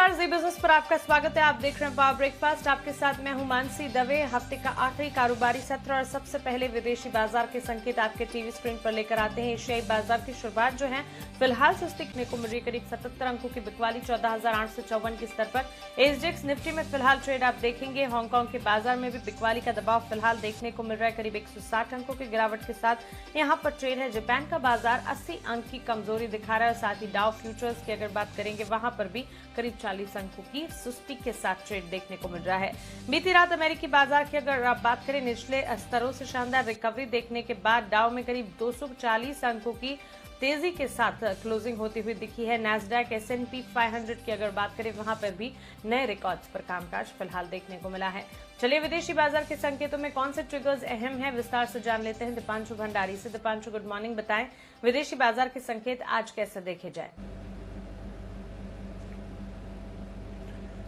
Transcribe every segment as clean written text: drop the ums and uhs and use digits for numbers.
नमस्कार, जी बिजनेस पर आपका स्वागत है। आप देख रहे हैं पावर ब्रेकफास्ट। आपके साथ मैं हूं मानसी दवे। हफ्ते का आखिरी कारोबारी सत्र और सबसे पहले विदेशी बाजार के संकेत आपके टीवी स्क्रीन पर लेकर आते हैं। एशियाई बाजार की शुरुआत जो है फिलहाल सुस्ती देखने को मिल रही है। करीब 77 अंकों की बिकवाली 14,854 के स्तर पर। एसजीएक्स निफ्टी में फिलहाल ट्रेड आप देखेंगे। हांगकांग के बाजार में भी बिकवाली का दबाव फिलहाल देखने को मिल रहा है। करीब 160 अंकों की गिरावट के साथ यहाँ पर ट्रेड है। जापान का बाजार 80 अंक की कमजोरी दिखा रहा है और साथ ही डाउ फ्यूचर्स की अगर बात करेंगे वहां पर भी करीब 40 अंकों की सुस्ती के साथ ट्रेड देखने को मिल रहा है। बीती रात अमेरिकी बाजार की अगर आप बात करें, निचले स्तरों से शानदार रिकवरी देखने के बाद डाउ में करीब 240 अंकों की तेजी के साथ क्लोजिंग होती हुई दिखी है। नैस्डैक S&P 500 की अगर बात करें वहां पर भी नए रिकॉर्ड्स पर कामकाज फिलहाल देखने को मिला है। चलिए विदेशी बाजार के संकेतों में कौन से ट्रिगर्स अहम हैं विस्तार से जान लेते हैं दीपांशु भंडारी से। Deepanshu, good morning. बताएं विदेशी बाजार के संकेत आज कैसे देखे जाए।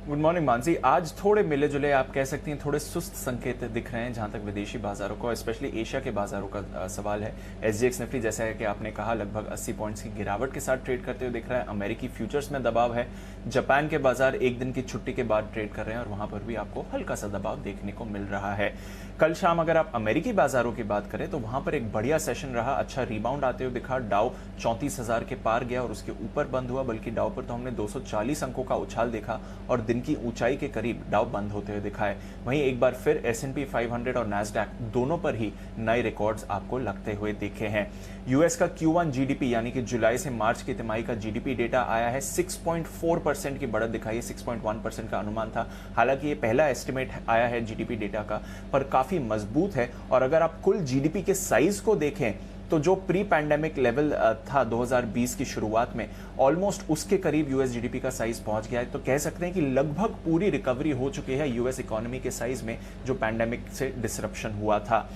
Good morning Mansi. आज थोड़े मिले जुले आप कह सकती हैं थोड़े सुस्त संकेत दिख रहे हैं जहां तक विदेशी बाजारों को, स्पेशली एशिया के बाजारों का सवाल है। एसजीएक्स निफ्टी जैसा है कि आपने कहा लगभग 80 पॉइंट्स की गिरावट के साथ ट्रेड करते हुए दिख रहा है। अमेरिकी फ्यूचर्स में दबाव है। जापान के बाजार एक दिन की छुट्टी के बाद ट्रेड कर रहे हैं और वहां पर भी आपको हल्का सा दबाव देखने को मिल रहा है। कल शाम अगर आप अमेरिकी बाजारों की बात करें तो वहां पर एक बढ़िया सेशन रहा। अच्छा रिबाउंड आते हुए दिखा। डाउ 34,000 के पार गया और उसके ऊपर बंद हुआ, बल्कि डाउ पर तो हमने 240 अंकों का उछाल देखा और दिन की ऊंचाई के करीब डाउ बंद होते हुए दिखा है। वहीं एक बार फिर S&P 500 और नैस्डैक दोनों पर ही नए रिकॉर्ड्स आपको लगते हुए दिखे हैं। यूएस का Q1 जीडीपी यानी कि जुलाई से मार्च की तिमाही का जीडीपी डेटा आया है। 6.4% की बढ़त दिखाई है। 6.1% का अनुमान था। हालांकि ये पहला एस्टिमेट आया है जीडीपी डेटा का, पर काफी मजबूत है। और अगर आप कुल जीडीपी के साइज को देखें तो जो प्री पैंडेमिक लेवल था 2020 की शुरुआत में, ऑलमोस्ट उसके करीब यूएस जीडीपी का साइज पहुंच गया है। तो कह सकते हैं कि लगभग पूरी रिकवरी हो चुकी है यूएस इकोनॉमी के साइज में जो पैंडेमिक से डिसरप्शन हुआ था।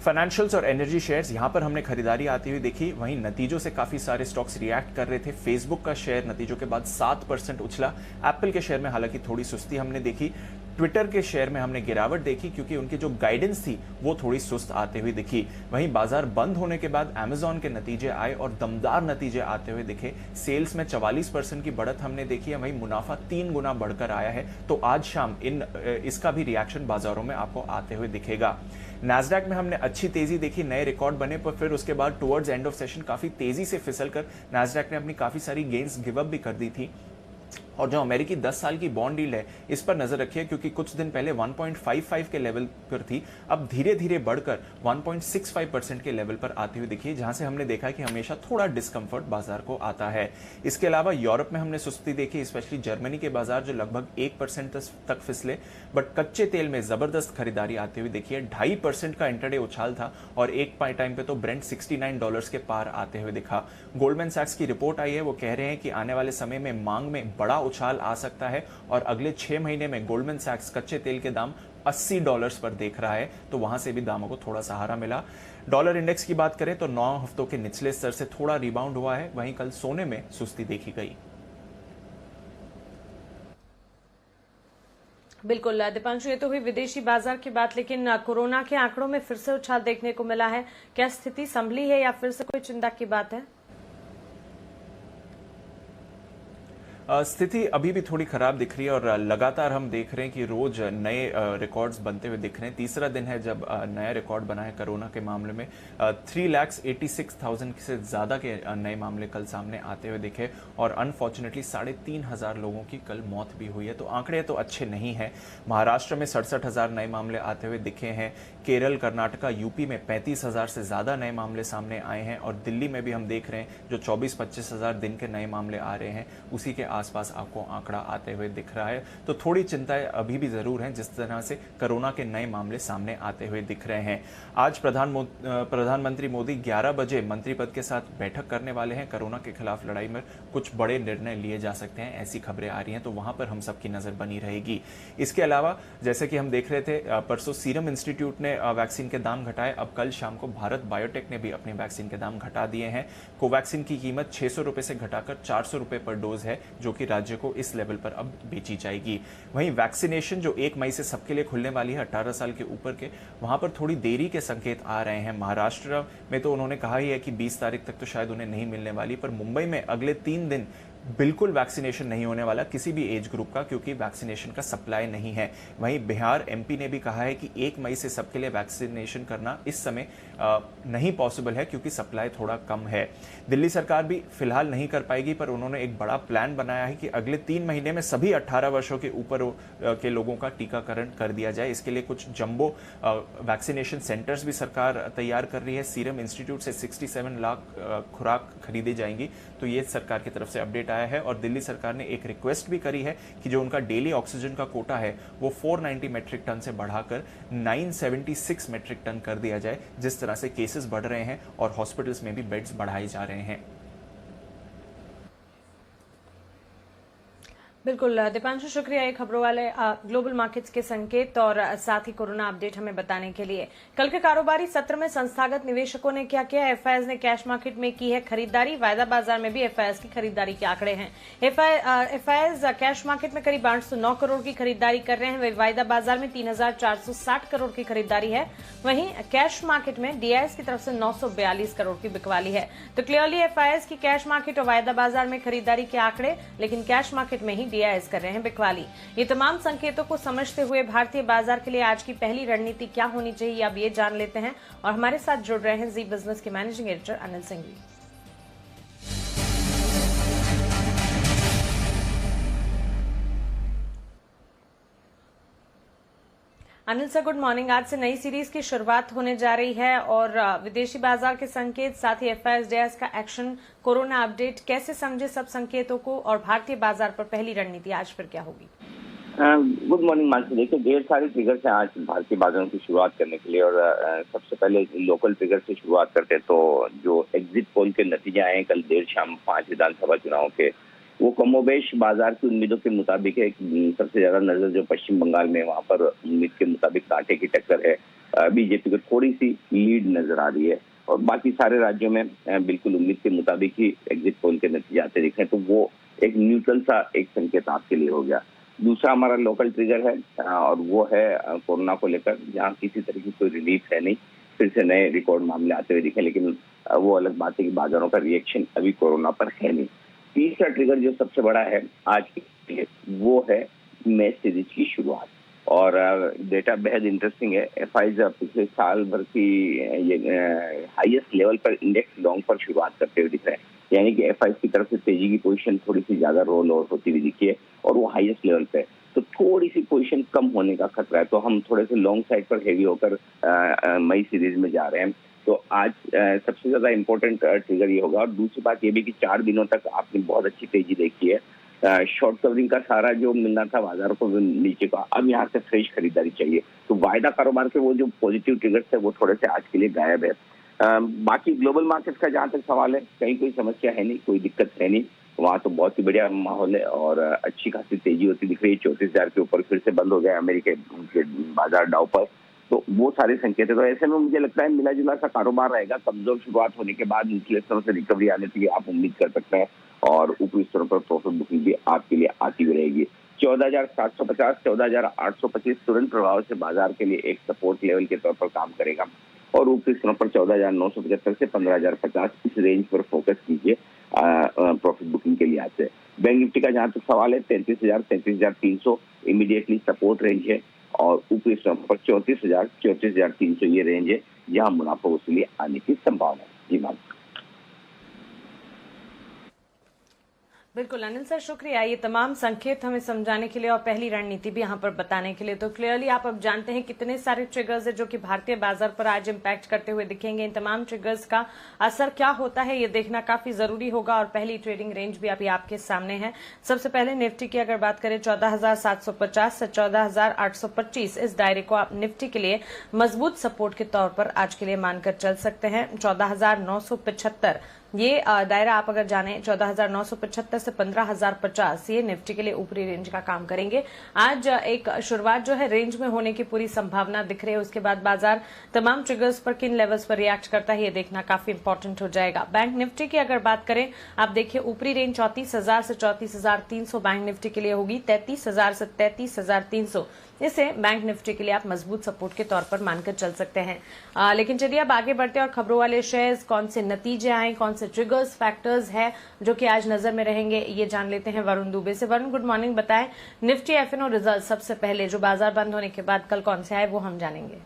फाइनेंशियल्स और एनर्जी शेयर्स यहां पर हमने खरीदारी आती हुई देखी। वहीं नतीजों से काफी सारे स्टॉक्स रिएक्ट कर रहे थे। फेसबुक का शेयर नतीजों के बाद 7% उछला। एप्पल के शेयर में हालांकि थोड़ी सुस्ती हमने देखी। ट्विटर के शेयर में हमने गिरावट देखी क्योंकि उनकी जो गाइडेंस थी वो थोड़ी सुस्त आते हुए दिखी। वहीं बाजार बंद होने के बाद अमेजॉन के नतीजे आए और दमदार नतीजे आते हुए दिखे। सेल्स में 44% की बढ़त हमने देखी है। वहीं मुनाफा 3 गुना बढ़कर आया है। तो आज शाम इसका भी रिएक्शन बाजारों में आपको आते हुए दिखेगा। नैस्डैक में हमने अच्छी तेजी देखी, नए रिकॉर्ड बने, पर फिर उसके बाद टुवर्ड्स एंड ऑफ सेशन काफी तेजी से फिसलकर नैस्डैक ने अपनी काफी सारी गेन्स गिव अप भी कर दी थी। और जो अमेरिकी 10 साल की बॉन्ड डील है इस पर नजर रखिए क्योंकि कुछ दिन पहले 1.55 के लेवल पर थी, अब धीरे धीरे बढ़कर 1.65% के लेवल पर आती हुई दिखी, जहां से हमने देखा कि हमेशा थोड़ा डिस्कंफर्ट बाजार को आता है। इसके अलावा यूरोप में हमने सुस्ती देखी, स्पेशली जर्मनी के बाजार जो लगभग 1% तक फिसले, बट कच्चे तेल में जबरदस्त खरीदारी आती हुई देखी है। 2.5% का इंटरडे उछाल था और एक टाइम पे तो ब्रेंट $69 के पार आते हुए दिखा। गोल्डमैन सैक्स की रिपोर्ट आई है, वो कह रहे हैं कि आने वाले समय में मांग में बड़ा उछाल आ सकता है और अगले 6 महीने में गोल्डमैन सैक्स कच्चे तेल के दाम $80 पर देख रहा है। तो वहां से भी दामों को थोड़ा सहारा मिला। डॉलर इंडेक्स की बात करें तो 9 हफ्तों के निचले स्तर से थोड़ा रिबाउंड हुआ है। वहीं कल सोने में सुस्ती देखी गई। बिल्कुल दीपांशु, ये तो हुई विदेशी बाजार की बात, लेकिन कोरोना के आंकड़ों में फिर से उछाल देखने को मिला है। क्या स्थिति संभली है या फिर से कोई चिंता की बात है? स्थिति अभी भी थोड़ी खराब दिख रही है और लगातार हम देख रहे हैं कि रोज नए रिकॉर्ड्स बनते हुए दिख रहे हैं। तीसरा दिन है जब नया रिकॉर्ड बना है कोरोना के मामले में। 3,86,000 से ज्यादा के नए मामले कल सामने आते हुए दिखे और अनफॉर्चुनेटली 3,500 लोगों की कल मौत भी हुई है। तो आंकड़े तो अच्छे नहीं हैं। महाराष्ट्र में 67,000 नए मामले आते हुए दिखे हैं। केरल, कर्नाटका, यूपी में 35,000 से ज्यादा नए मामले सामने आए हैं और दिल्ली में भी हम देख रहे हैं जो 24-25 हजार दिन के नए मामले आ रहे हैं, उसी के आसपास आपको आंकड़ा आते हुए दिख रहा है। तो थोड़ी चिंताएं अभी भी जरूर हैं जिस तरह से कोरोना के नए मामले सामने आते हुए दिख रहे हैं। आज प्रधानमंत्री मोदी 11 बजे मंत्री पद के साथ बैठक करने वाले हैं। कोरोना के खिलाफ लड़ाई में कुछ बड़े निर्णय लिए जा सकते हैं, ऐसी खबरें आ रही हैं, तो वहां पर हम सबकी नजर बनी रहेगी। इसके अलावा जैसे कि हम देख रहे थे परसों सीरम इंस्टीट्यूट ने वैक्सीन के दाम घटाए। अब कल शाम को भारत बायोटेक ने भी अपनी वैक्सीन के दाम घटा दिए हैं। कोवैक्सीन की कीमत 600 रुपए से घटाकर 400 रुपए पर डोज है, जो कि राज्य को इस लेवल पर अब बेची जाएगी। वहीं वैक्सीनेशन जो 1 मई से सबके लिए खुलने वाली है 18 साल के ऊपर के, वहां पर थोड़ी देरी के संकेत आ रहे हैं। महाराष्ट्र में तो उन्होंने कहा ही है कि 20 तारीख तक तो शायद उन्हें नहीं मिलने वाली, पर मुंबई में अगले 3 दिन बिल्कुल वैक्सीनेशन नहीं होने वाला किसी भी एज ग्रुप का, क्योंकि वैक्सीनेशन का सप्लाई नहीं है। वहीं बिहार एमपी ने भी कहा है कि 1 मई से सबके लिए वैक्सीनेशन करना इस समय नहीं पॉसिबल है, क्योंकि सप्लाई थोड़ा कम है। दिल्ली सरकार भी फिलहाल नहीं कर पाएगी, पर उन्होंने एक बड़ा प्लान बनाया है कि अगले 3 महीने में सभी 18 वर्षों के ऊपर के लोगों का टीकाकरण कर दिया जाए। इसके लिए कुछ जंबो वैक्सीनेशन सेंटर्स भी सरकार तैयार कर रही है। सीरम इंस्टीट्यूट से 67 लाख खुराक खरीदी जाएंगी। तो ये सरकार की तरफ से अपडेट आया है। और दिल्ली सरकार ने एक रिक्वेस्ट भी करी है कि जो उनका डेली ऑक्सीजन का कोटा है वो 490 मेट्रिक टन से बढ़ाकर 976 मेट्रिक टन कर दिया जाए। जिस तरह से केसेस बढ़ रहे हैं और हॉस्पिटल्स में भी बेड्स बढ़ाए जा रहे हैं। बिल्कुल दीपांशु, शुक्रिया ये खबरों वाले ग्लोबल मार्केट्स के संकेत और साथ ही कोरोना अपडेट हमें बताने के लिए। कल के कारोबारी सत्र में संस्थागत निवेशकों ने क्या किया? एफआईएस ने कैश मार्केट में की है खरीदारी। वायदा बाजार में भी एफआईएस की खरीदारी के आंकड़े हैं। एफआईएस कैश मार्केट में करीब 809 करोड़ की खरीदारी कर रहे हैं। वायदा बाजार में 3460 करोड़ की खरीदारी है। वहीं कैश मार्केट में डीआईएस की तरफ से 942 करोड़ की बिकवाली है। तो क्लियरली एफआईएस की कैश मार्केट और वायदा बाजार में खरीदारी के आंकड़े, लेकिन कैश मार्केट में ही डीआईएस कर रहे हैं बिकवाली। ये तमाम संकेतों को समझते हुए भारतीय बाजार के लिए आज की पहली रणनीति क्या होनी चाहिए, अब ये जान लेते हैं। और हमारे साथ जुड़ रहे हैं जी बिजनेस के managing editor Anil Singh. Anil sir, good morning. आज से नई सीरीज की शुरुआत होने जा रही है और विदेशी बाजार के संकेत, साथ ही एफआईएस डीआईएस का एक्शन, कोरोना अपडेट, कैसे समझे सब संकेतों को और भारतीय बाजार पर पहली रणनीति आज फिर क्या होगी? Good morning Mansi. देखिए, ढेर सारे ट्रिगर्स हैं आज भारतीय बाजारों की शुरुआत करने के लिए। और सबसे पहले लोकल ट्रिगर से शुरुआत करते हैं। तो जो एग्जिट पोल के नतीजे आए कल देर शाम 5 विधानसभा चुनाव के, वो कमोबेश बाजार की उम्मीदों के मुताबिक है। सबसे ज्यादा नजर जो पश्चिम बंगाल में, वहां पर उम्मीद के मुताबिक कांटे की टक्कर है। बीजेपी को थोड़ी सी लीड नजर आ रही है और बाकी सारे राज्यों में बिल्कुल उम्मीद के मुताबिक ही एग्जिट पोल के नतीजे आते दिख रहे हैं। तो वो एक न्यूट्रल सा एक संकेत आपके लिए हो गया। दूसरा हमारा लोकल ट्रिगर है और वो है कोरोना को लेकर, जहाँ किसी तरह की कोई रिलीफ है नहीं। फिर से नए रिकॉर्ड मामले आते हुए दिखे, लेकिन वो अलग बात है कि बाजारों का रिएक्शन अभी कोरोना पर है नहीं। तीसरा ट्रिगर जो सबसे बड़ा है आज के लिए, वो है मैच सीरीज की शुरुआत। और डेटा बेहद इंटरेस्टिंग है। एफआईएस पिछले साल भर की हाईएस्ट लेवल पर इंडेक्स लॉन्ग पर शुरुआत करते हुए दिख रहे हैं। यानी कि एफआईएस की तरफ से तेजी की पोजीशन थोड़ी सी ज्यादा रोल ओवर होती हुई दिखी है और वो हाईएस्ट लेवल पे है। तो थोड़ी सी पोजीशन कम होने का खतरा है। तो हम थोड़े से लॉन्ग साइड पर हेवी होकर मई सीरीज में जा रहे हैं। तो आज सबसे ज्यादा इम्पोर्टेंट ट्रिगर ये होगा। और दूसरी बात ये भी कि 4 दिनों तक आपने बहुत अच्छी तेजी देखी है। शॉर्ट कवरिंग का सारा जो मिलना था बाजारों को नीचे का, अब यहाँ से फ्रेश खरीदारी चाहिए। तो वायदा कारोबार के वो जो पॉजिटिव ट्रिगर्स है वो थोड़े से आज के लिए गायब है। बाकी ग्लोबल मार्केट का जहाँ तक सवाल है, कहीं कोई समस्या है नहीं, कोई दिक्कत है नहीं। वहाँ तो बहुत ही बढ़िया माहौल है और अच्छी खासी तेजी होती दिख रही है। 34,000 के ऊपर फिर से बंद हो गया अमेरिका के बाजार डाउ पर। तो वो सारे संकेत है। तो ऐसे में मुझे लगता है मिला जुला सा कारोबार रहेगा। कमजोर शुरुआत होने के बाद निचले स्तरों से रिकवरी आने की आप उम्मीद कर सकते हैं और ऊपरी स्तरों पर प्रॉफिट बुकिंग भी आपके लिए आती हुई रहेगी। 14,750, 14,825 तुरंत प्रभाव से बाजार के लिए एक सपोर्ट लेवल के तौर पर काम करेगा और ऊपरी स्तरों पर 14,975 से 15,050 इस रेंज पर फोकस कीजिए प्रॉफिट बुकिंग के लिए। आज से बैंक निफ्टी का जहां तक सवाल है, 33,000, 33,300 इमीडिएटली सपोर्ट रेंज है और ऊपरी स्तरों पर 34,000, 34,300 ये रेंज है जहां मुनाफा वसूली आने की संभावना है। जी मैम। बिल्कुल अनिल सर, शुक्रिया ये तमाम संकेत हमें समझाने के लिए और पहली रणनीति भी यहाँ पर बताने के लिए। तो क्लियरली आप अब जानते हैं कितने सारे ट्रिगर्स है जो कि भारतीय बाजार पर आज इम्पैक्ट करते हुए दिखेंगे। इन तमाम ट्रिगर्स का असर क्या होता है ये देखना काफी जरूरी होगा और पहली ट्रेडिंग रेंज भी अभी आपके सामने है। सबसे पहले निफ्टी की अगर बात करें, 14,750 से 14,825 इस दायरे को आप निफ्टी के लिए मजबूत सपोर्ट के तौर पर आज के लिए मानकर चल सकते हैं। 14,975 ये दायरा आप अगर जाने, 14,975 से 15,050 ये निफ्टी के लिए ऊपरी रेंज का काम करेंगे। आज एक शुरुआत जो है रेंज में होने की पूरी संभावना दिख रही है। उसके बाद बाजार तमाम ट्रिगर्स पर किन लेवल्स पर रिएक्ट करता है ये देखना काफी इंपॉर्टेंट हो जाएगा। बैंक निफ्टी की अगर बात करें, आप देखिए ऊपरी रेंज 34,000 से 34,300 बैंक निफ्टी के लिए होगी। 33,000 से 33,300 इसे बैंक निफ्टी के लिए आप मजबूत सपोर्ट के तौर पर मानकर चल सकते हैं। लेकिन चलिए अब आगे बढ़ते हैं और खबरों वाले शेयर्स कौन से नतीजे आए, कौन से ट्रिगर्स फैक्टर्स है जो कि आज नजर में रहेंगे, ये जान लेते हैं वरुण दुबे से। Varun, good morning. बताएं निफ्टी एफएनओ रिजल्ट सबसे पहले जो बाजार बंद होने के बाद कल कौन से आए वो हम जानेंगे।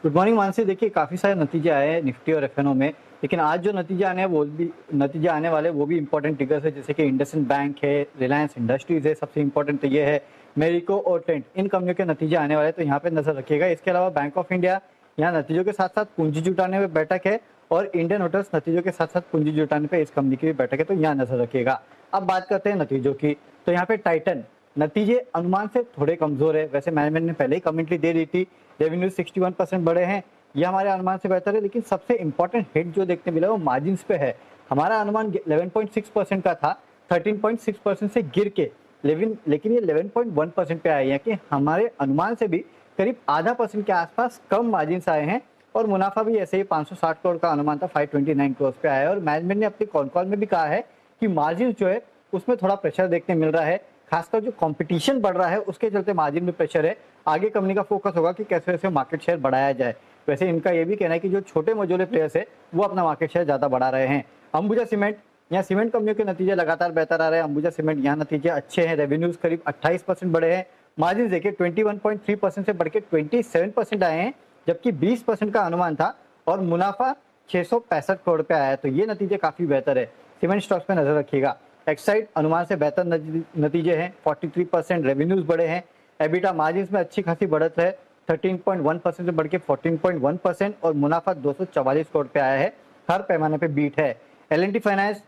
Good morning Mansi. देखिए काफ़ी सारे नतीजे आए हैं निफ्टी और एफएनओ में, लेकिन आज जो नतीजे आने हैं वो भी नतीजे आने वाले वो भी इंपॉर्टेंट ट्रिगर्स है, जैसे कि इंडसइंड बैंक है, रिलायंस इंडस्ट्रीज है, सबसे इंपॉर्टेंट तो ये है मेरिको और ट्रेंट, इन कंपनियों के नतीजे आने वाले, तो यहाँ पे नजर रखिएगा। इसके अलावा बैंक ऑफ इंडिया यहाँ नतीजों के साथ साथ पूंजी जुटाने में बैठक है और इंडियन होटल्स नतीजों के साथ साथ पूंजी जुटाने पे इस कंपनी की भी बैठक है, तो यहाँ नजर रखिएगा। अब बात करते हैं नतीजों की, तो यहाँ पे टाइटन नतीजे अनुमान से थोड़े कमजोर है, वैसे मैनेजमेंट ने पहले ही कमेंट्री दे दी थी, रेवेन्यू 61% बढ़े हैं, यह हमारे अनुमान से बेहतर है, लेकिन सबसे इंपॉर्टेंट हिट जो देखने मिला वो मार्जिन पे है। हमारा अनुमान 11.6% का था, 13.6% से गिर के लेकिन ये 11.1% पे आए हैं, कि हमारे अनुमान से भी करीब आधा % के आसपास कम मार्जिन आए हैं। और मुनाफा भी ऐसे ही 560 करोड़ का अनुमान था, 529 करोड़ पे आया है। और मैनेजमेंट ने अपनी कॉन कॉल में भी कहा है कि मार्जिन जो है उसमें थोड़ा प्रेशर देखने मिल रहा है, खासकर जो कंपटीशन बढ़ रहा है उसके चलते मार्जिन में प्रेशर है। आगे कंपनी का फोकस होगा कि कैसे कैसे मार्केट शेयर बढ़ाया जाए। वैसे इनका ये भी कहना है कि जो छोटे मझोले प्लेयर्स है वो अपना मार्केट शेयर ज्यादा बढ़ा रहे हैं। अंबुजा सीमेंट, यहाँ सीमेंट कंपनियों के नतीजे लगातार बेहतर आ रहे हैं। अंबुजा सीमेंट यहाँ नतीजे अच्छे हैं, रेवेन्यूज करीब 28% बढ़े हैं, मार्जिन देखिए 21.3% से बढ़ के 27% आए हैं, जबकि 20% का अनुमान था, और मुनाफा 665 करोड़ पे आया है, तो ये नतीजे काफी बेहतर है। सीमेंट स्टॉक्स पे नजर रखिएगा। एक्साइड अनुमान से बेहतर नतीजे हैं, 43% रेवेन्यूज बढ़े हैं, एबिटा मार्जिन में अच्छी खासी बढ़त है, 13.1% से बढ़ के 14.1%, और मुनाफा 244 करोड़ पे आया है, हर पैमाने पे बीट है। एल&टी फाइनेंस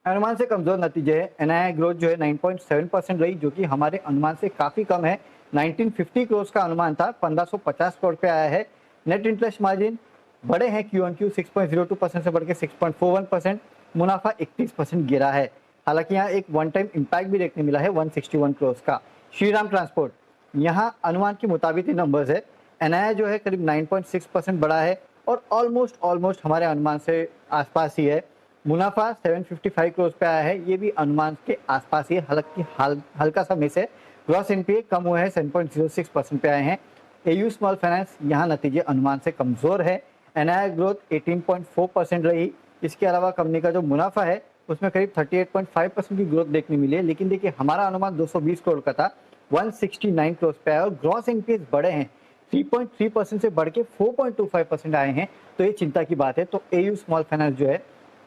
अनुमान से कमजोर नतीजे है, एनआईआई ग्रोथ जो है 9.7% रही, जो कि हमारे अनुमान से काफी कम है। 1950 करोड़ का अनुमान था, 1550 करोड़ पे आया है। नेट इंटरेस्ट मार्जिन बड़े हैं Q-on-Q 6.02% से बढ़ के 6.41%, मुनाफा 31% गिरा है। हालांकि यहाँ एक वन टाइम इम्पैक्ट भी देखने मिला है 161 करोड़ का। श्रीराम ट्रांसपोर्ट यहाँ अनुमान के मुताबिक ही नंबर्स है, एनआईआई जो है करीब 9.6% बढ़ा है और ऑलमोस्ट हमारे अनुमान से आसपास ही है। मुनाफा 755 करोड़ पे आया है, ये भी अनुमान के आसपास ही है, हालांकि हल्का सा मिस है। ग्रॉस एनपीए कम हुए हैं, 7.06% पे आए हैं। एयू स्मॉल फाइनेंस यहाँ नतीजे अनुमान से कमजोर है, एनआईआई ग्रोथ 18.4% रही। इसके अलावा कंपनी का जो मुनाफा है उसमें करीब 38.5% की ग्रोथ देखने मिली है, लेकिन देखिए हमारा अनुमान 220 करोड़ का था, 169 करोड़ पे आया। और ग्रॉस एनपीए बढ़े हैं, 3.3% से बढ़ के 4.25% आए हैं, तो ये चिंता की बात है। तो एयू स्मॉल फाइनेंस जो है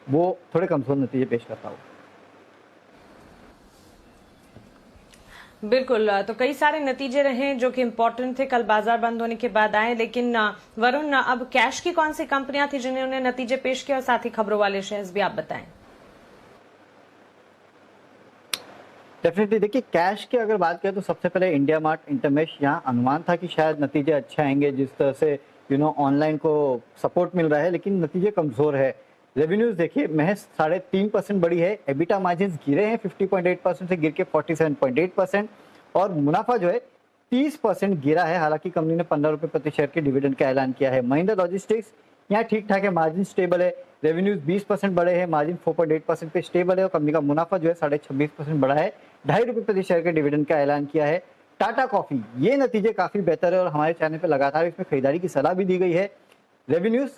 वो थोड़े कमजोर नतीजे पेश करता हूँ। बिल्कुल, तो कई सारे नतीजे रहे जो कि इम्पोर्टेंट थे, कल बाजार बंद होने के बाद आए। लेकिन वरुण, अब कैश की कौन सी कंपनियां थी जिन्होंने नतीजे पेश किए, और साथ ही खबरों वाले शेयर्स भी आप बताएं। डेफिनेटली देखिए कैश की अगर बात करें तो सबसे पहले इंडिया मार्ट, इंटरमेश, यहाँ अनुमान था कि शायद नतीजे अच्छे आएंगे, जिस तरह से ऑनलाइन को सपोर्ट मिल रहा है, लेकिन नतीजे कमजोर है। रेवेन्यूज देखिए महज 3.5% बढ़ी है, एबिटा मार्जिन गिरे हैं 50.8% से गिर के 47.8%, और मुनाफा जो है 30% गिरा है। हालांकि कंपनी ने 15 रुपए प्रति शेयर के डिविडेंड का ऐलान किया है। महिंद्रा लॉजिस्टिक्स यहाँ ठीक ठाक है, मार्जिन स्टेबल है, रेवेन्यूज 20% बढ़े हैं, मार्जिन 4.8% पे स्टेबल है, और कंपनी का मुनाफा जो है 26.5% बढ़ा है, 2.5 रुपए प्रति शेयर के डिविडेंड का ऐलान किया है। टाटा कॉफी ये नतीजे काफी बेहतर है और हमारे चैनल पे लगातार इसमें खरीदारी की सलाह भी दी गई है। रेवेन्यूज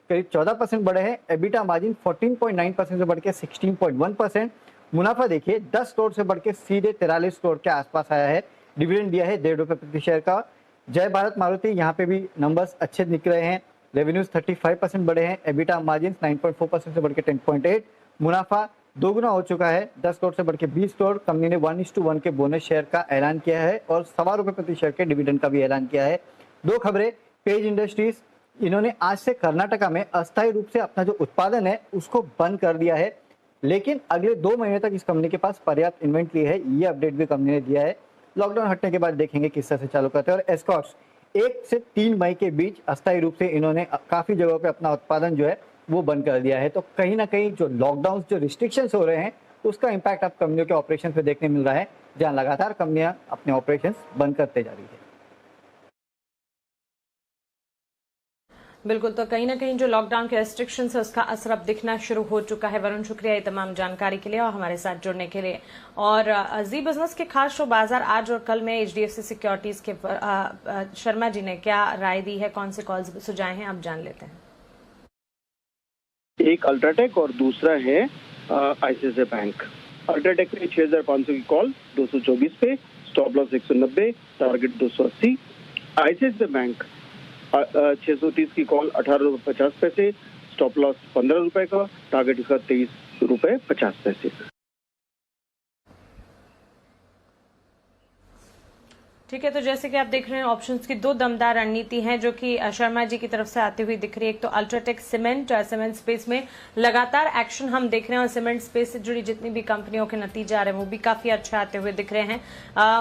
करीब 14% बढ़े हैं, एबिटा मार्जिन 14.9% से बढ़ के 16.1%, मुनाफा देखिए 10 करोड़ से बढ़ के सीधे 43 करोड़ के आसपास आया है, डिविडेंड दिया है 1.5 रुपए प्रति शेयर का। जय भारत मारुति यहाँ पे भी नंबर्स अच्छे निकल रहे हैं, रेवेन्यूज 35% बढ़े हैं, एबिटा मार्जिन 9.4% से बढ़ के 10.8, मुनाफा दोगुना हो चुका है, 10 करोड़ से बढ़ के 20 करोड़। कंपनी ने 1:1 के बोनस शेयर का ऐलान किया है और 1.25 रुपए प्रति शेयर के डिविडेंड का भी ऐलान किया है। दो खबरें, पेज इंडस्ट्रीज इन्होंने आज से कर्नाटका में अस्थायी रूप से अपना जो उत्पादन है उसको बंद कर दिया है, लेकिन अगले 2 महीने तक इस कंपनी के पास पर्याप्त इन्वेंट्री है, ये अपडेट भी कंपनी ने दिया है। लॉकडाउन हटने के बाद देखेंगे किस तरह से चालू करते हैं। और एस्कॉर्ट्स 1 से 3 मई के बीच अस्थायी रूप से इन्होंने काफी जगहों पे अपना उत्पादन जो है वो बंद कर दिया है, तो कहीं ना कहीं जो लॉकडाउन जो रिस्ट्रिक्शंस हो रहे हैं उसका इम्पैक्ट अब कंपनियों के ऑपरेशन पे देखने मिल रहा है, जहां लगातार कंपनियां अपने ऑपरेशंस बंद करते जा रही है। बिल्कुल, तो कहीं ना कहीं जो लॉकडाउन के रेस्ट्रिक्शन है उसका असर अब दिखना शुरू हो चुका है। वरुण, शुक्रिया ये तमाम जानकारी के लिए और हमारे साथ जुड़ने के लिए। और जी बिजनेस के खास शो बाजार आज और कल में HDFC सिक्योरिटीज के शर्मा जी ने क्या राय दी है, कौन से कॉल्स सुझाए हैं, आप जान लेते हैं। एक अल्ट्राटेक और दूसरा है ICICI बैंक। अल्ट्राटेक पे 6500 की कॉल 224 पे, stop loss 190, target 280। ICICI bank 630 की कॉल 18 रुपए 50 पैसे, स्टॉप लॉस 15 रुपए का, टारगेट इसका 23 रुपए 50 पैसे। ठीक है, तो जैसे कि आप देख रहे हैं ऑप्शंस की दो दमदार रणनीति हैं जो कि शर्मा जी की तरफ से आती हुई दिख रही है। एक तो अल्ट्राटेक सीमेंट स्पेस में लगातार एक्शन हम देख रहे हैं और सीमेंट स्पेस से जुड़ी जितनी भी कंपनियों के नतीजे आ रहे हैं वो भी काफी अच्छे आते हुए दिख रहे हैं।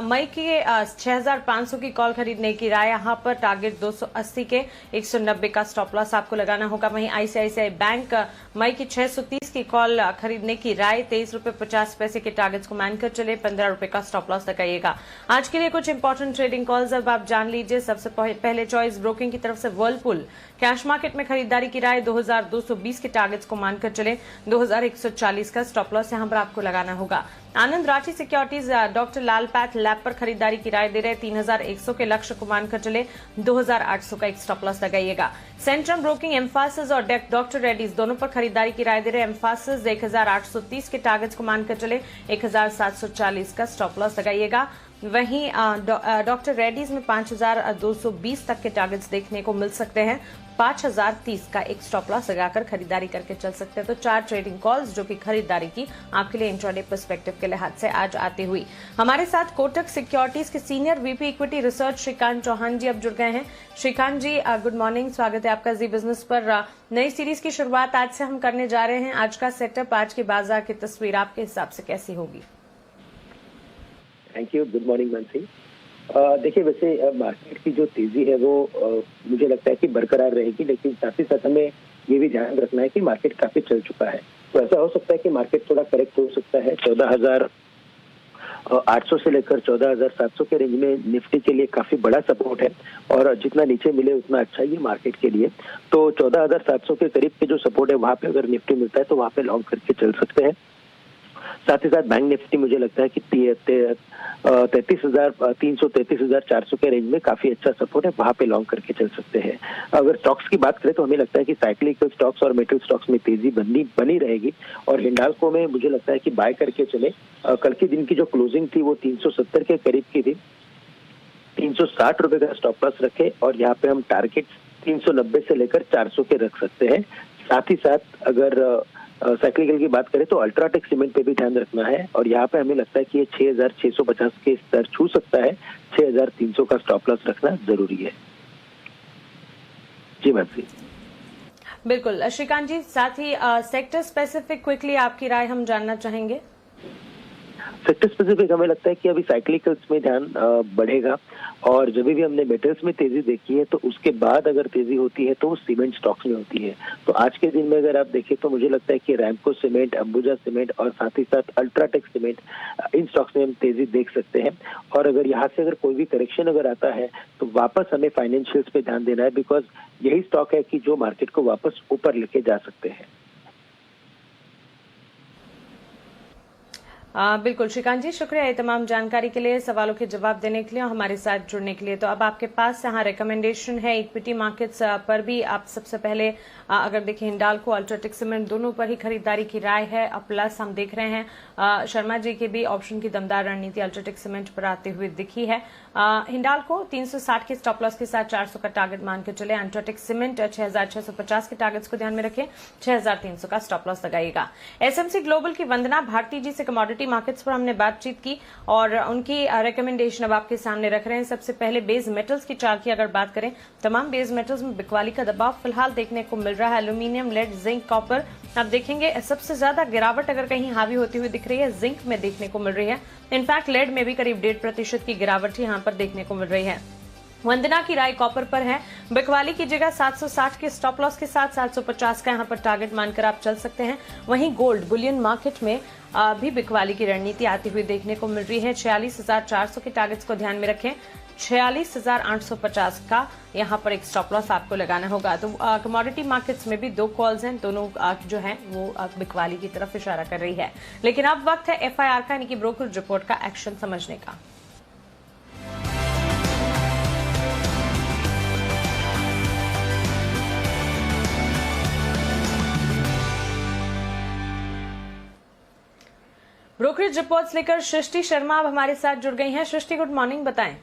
मई की 6500 की कॉल खरीदने की राय, यहाँ पर टारगेट 280 के, 190 का स्टॉप लॉस आपको लगाना होगा। वहीं ICICI बैंक मई की 630 की कॉल खरीदने की राय, 23 रुपए 50 पैसे के टारगेट्स को मानकर चले, 15 रुपए का स्टॉप लॉस लगाइएगा। आज के लिए कुछ इंपॉर्टेंट ट्रेडिंग कॉल्स अब आप जान लीजिए। सबसे पहले चॉइस ब्रोकिंग की तरफ से वर्लपूल कैश मार्केट में खरीदारी की राय, 2220 के टारगेट्स को मानकर चले, 2140 का स्टॉप लॉस यहां पर आपको लगाना होगा। आनंद राठी सिक्योरिटीज डॉक्टर लाल पैथ लैब पर खरीदारी की राय दे रहे, 3100 के लक्ष्य को मानकर चले, 2800 का एक स्टॉप लॉस लगाइएगा। सेंट्रम ब्रोकिंग एम्फासिस और डॉक्टर रेड्डीज दोनों पर खरीदारी की राय दे रहे, एम्फासिस 1830 के टारगेट्स को मानकर चले, 1740 का स्टॉप लॉस लगाइएगा। वहीं डॉक्टर रेड्डीज में 5220 तक के टारगेट्स देखने को मिल सकते हैं, 5030 का एक स्टॉप लॉस लगाकर खरीदारी करके चल सकते हैं। तो 4 ट्रेडिंग कॉल्स जो कि खरीदारी की आपके लिए इंट्राडे पर्सपेक्टिव के लिहाज से आज आती हुई। हमारे साथ कोटक सिक्योरिटीज के senior VP equity research Shrikant Chauhan ji अब जुड़ गए हैं। श्रीकांत जी गुड मॉर्निंग, स्वागत है आपका जी बिजनेस पर। नई सीरीज की शुरुआत आज से हम करने जा रहे हैं। आज का सेटअप, आज के बाजार की तस्वीर आपके हिसाब से कैसी होगी? Thank you, good morning Mansi. देखिए, वैसे मार्केट की जो तेजी है वो मुझे लगता है कि बरकरार रहेगी, लेकिन साथ ही साथ हमें ये भी ध्यान रखना है कि मार्केट काफी चल चुका है। तो ऐसा हो सकता है कि मार्केट थोड़ा करेक्ट हो सकता है। 14,800 से लेकर 14,700 के रेंज में निफ्टी के लिए काफी बड़ा सपोर्ट है और जितना नीचे मिले उतना अच्छा ही मार्केट के लिए। तो 14,700 के करीब के जो सपोर्ट है वहां पे अगर निफ्टी मिलता है तो वहां पे लॉन्ग करके चल सकते हैं। साथ ही साथ बैंक निफ्टी मुझे लगता है कि 33,400 के रेंज में काफी अच्छा सपोर्ट है, वहां पे लॉन्ग करके चल सकते हैं। अगर स्टॉक्स की बात करें तो हमें लगता है कि साइक्लिकल स्टॉक्स और मेटल स्टॉक्स में तेजी बनी रहेगी और हिंडाल्को में मुझे लगता है कि बाय करके चले। कल के दिन की जो क्लोजिंग थी वो 370 के करीब की थी, 360 रुपए का स्टॉप लॉस रखे और यहाँ पे हम टारगेट 390 से लेकर 400 के रख सकते हैं। साथ ही साथ अगर साइक्लिकल की बात करें तो अल्ट्राटेक सीमेंट पे भी ध्यान रखना है और यहाँ पे हमें लगता है कि ये 6650 के स्तर छू सकता है, 6300 का स्टॉप लॉस रखना जरूरी है। जी मानसी। बिल्कुल श्रीकांत जी, साथ ही सेक्टर स्पेसिफिक क्विकली आपकी राय हम जानना चाहेंगे। सेक्टर स्पेसिफिक हमें लगता है कि अभी साइक्लिकल्स में ध्यान बढ़ेगा और जब भी हमने मेटल्स में तेजी देखी है तो उसके बाद अगर तेजी होती है तो वो सीमेंट स्टॉक्स में होती है। तो आज के दिन में अगर आप देखें तो मुझे लगता है कि रैमको सीमेंट, अंबुजा सीमेंट और साथ ही साथ अल्ट्राटेक सीमेंट, इन स्टॉक्स में हम तेजी देख सकते हैं। और अगर यहाँ से अगर कोई भी करेक्शन अगर आता है तो वापस हमें फाइनेंशियल्स पे ध्यान देना है, बिकॉज यही स्टॉक है कि जो मार्केट को वापस ऊपर लेके जा सकते हैं। बिल्कुल श्रीकांत जी, शुक्रिया ये तमाम जानकारी के लिए, सवालों के जवाब देने के लिए और हमारे साथ जुड़ने के लिए। तो अब आपके पास यहाँ रिकमेंडेशन है इक्विटी मार्केट्स पर भी। आप सबसे पहले अगर देखें हिंडाल्को, अल्ट्राटेक सीमेंट दोनों पर ही खरीदारी की राय है। प्लस हम देख रहे हैं शर्मा जी की भी ऑप्शन की दमदार रणनीति अल्ट्राटेक सीमेंट पर आते हुए दिखी है। हिंडाल्को 360 के स्टॉप लॉस के साथ 400 का टारगेट मानकर चले। अल्ट्राटेक सीमेंट 6650 के टारगेट्स को ध्यान में रखें, 6300 का स्टॉप लॉस लगाइएगा। एसएमसी ग्लोबल की वंदना भारती जी से कमोडिटी मार्केट्स पर हमने बातचीत की और उनकी रिकमेंडेशन अब आपके सामने रख रहे हैं। सबसे पहले बेस मेटल्स की चार्ट की अगर बात करें, तमाम बेस मेटल्स में बिकवाली का दबाव फिलहाल देखने को मिल रहा है। एल्यूमिनियम, लेड, जिंक, कॉपर, आप देखेंगे सबसे ज्यादा गिरावट अगर कहीं हावी होती हुई दिख रही है जिंक में देखने को मिल रही है। इनफैक्ट लेड में भी करीब 1.5% की गिरावट यहां पर देखने को मिल रही है। वंदना की राय कॉपर पर है, बिकवाली की जगह 760 के स्टॉप लॉस के साथ 750 का यहां पर टारगेट मानकर आप चल सकते हैं। वहीं गोल्ड बुलियन मार्केट में भी बिकवाली की रणनीति आती हुई देखने को मिल रही है। 46,400 के टारगेट्स को ध्यान में रखें, 46,850 का यहाँ पर एक स्टॉप लॉस आपको लगाना होगा। तो कमोडिटी मार्केट्स में भी दो कॉल्स हैं, दोनों जो हैं वो बिकवाली की तरफ इशारा कर रही है। लेकिन अब वक्त है FIR का यानी कि ब्रोकर रिपोर्ट का एक्शन समझने का। ब्रोकरेज रिपोर्ट्स लेकर सृष्टि शर्मा अब हमारे साथ जुड़ गई हैं। सृष्टि, गुड मॉर्निंग, बताएं।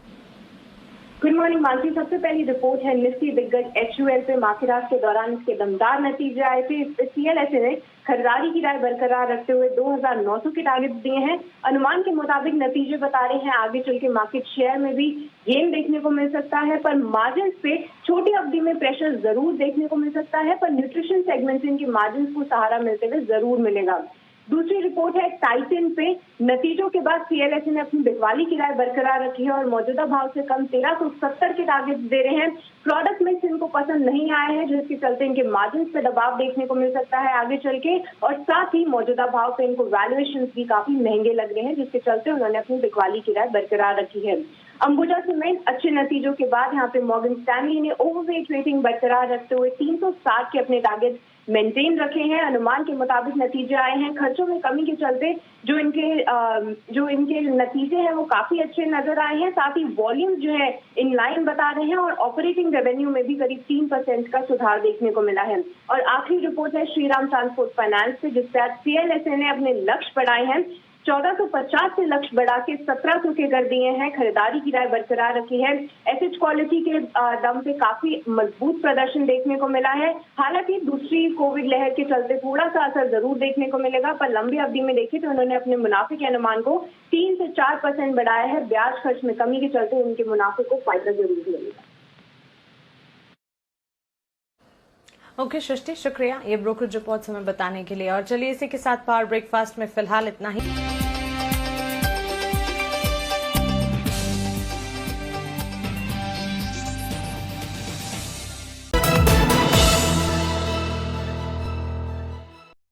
Good morning Mansi. सबसे पहली रिपोर्ट है निफ्टी दिग्गज HUL पे मार्केट आज के दौरान इसके दमदार नतीजे आए थे। CLSA ने खरीदारी की राय बरकरार रखते हुए 2,900 के टारगेट दिए हैं। अनुमान के मुताबिक नतीजे बता रहे हैं आगे चल के मार्केट शेयर में भी गेन देखने को मिल सकता है, पर मार्जिन पे छोटी अवधि में प्रेशर जरूर देखने को मिल सकता है, पर न्यूट्रिशन सेगमेंट से इनके मार्जिन को सहारा मिलते हुए जरूर मिलेगा। दूसरी रिपोर्ट है टाइटन पे। नतीजों के बाद CLSA ने अपनी बिकवाली की राय बरकरार रखी है और मौजूदा भाव से कम 1370 के टारगेट दे रहे हैं। प्रोडक्ट मिक्स इनको पसंद नहीं आया है, जिसके चलते इनके मार्जिन पे दबाव देखने को मिल सकता है आगे चल के, और साथ ही मौजूदा भाव पे इनको वैल्यूएशन भी काफी महंगे लग रहे हैं, जिसके चलते उन्होंने अपनी बिकवाली की राय बरकरार रखी है। अंबुजा सीमेंट अच्छे नतीजों के बाद यहाँ पे मॉर्गन स्टैनली ने ओवरवेट रेटिंग बरकरार रखते हुए 360 के अपने टारगेट मेंटेन रखे हैं। अनुमान के मुताबिक नतीजे आए हैं। खर्चों में कमी के चलते जो इनके नतीजे हैं वो काफी अच्छे नजर आए हैं। साथ ही वॉल्यूम जो है इन लाइन बता रहे हैं और ऑपरेटिंग रेवेन्यू में भी करीब 3% का सुधार देखने को मिला है। और आखिरी रिपोर्ट है श्रीराम ट्रांसपोर्ट फाइनेंस पे, जिससे आज CLSA ने अपने लक्ष्य बढ़ाए हैं। 1450 से लक्ष्य बढ़ा के 1700 के कर दिए हैं। खरीदारी की राय बरकरार रखी है। एसेट क्वालिटी के दम पे काफी मजबूत प्रदर्शन देखने को मिला है। हालांकि दूसरी कोविड लहर के चलते थोड़ा सा असर जरूर देखने को मिलेगा, पर लंबी अवधि में देखें तो उन्होंने अपने मुनाफे के अनुमान को 3 से 4% बढ़ाया है। ब्याज खर्च में कमी के चलते उनके मुनाफे को फायदा जरूर मिलेगा। ओके सृष्टि, शुक्रिया ये ब्रोकरेज रिपोर्ट्स हमें बताने के लिए। और चलिए इसी के साथ पावर ब्रेकफास्ट में फिलहाल इतना ही।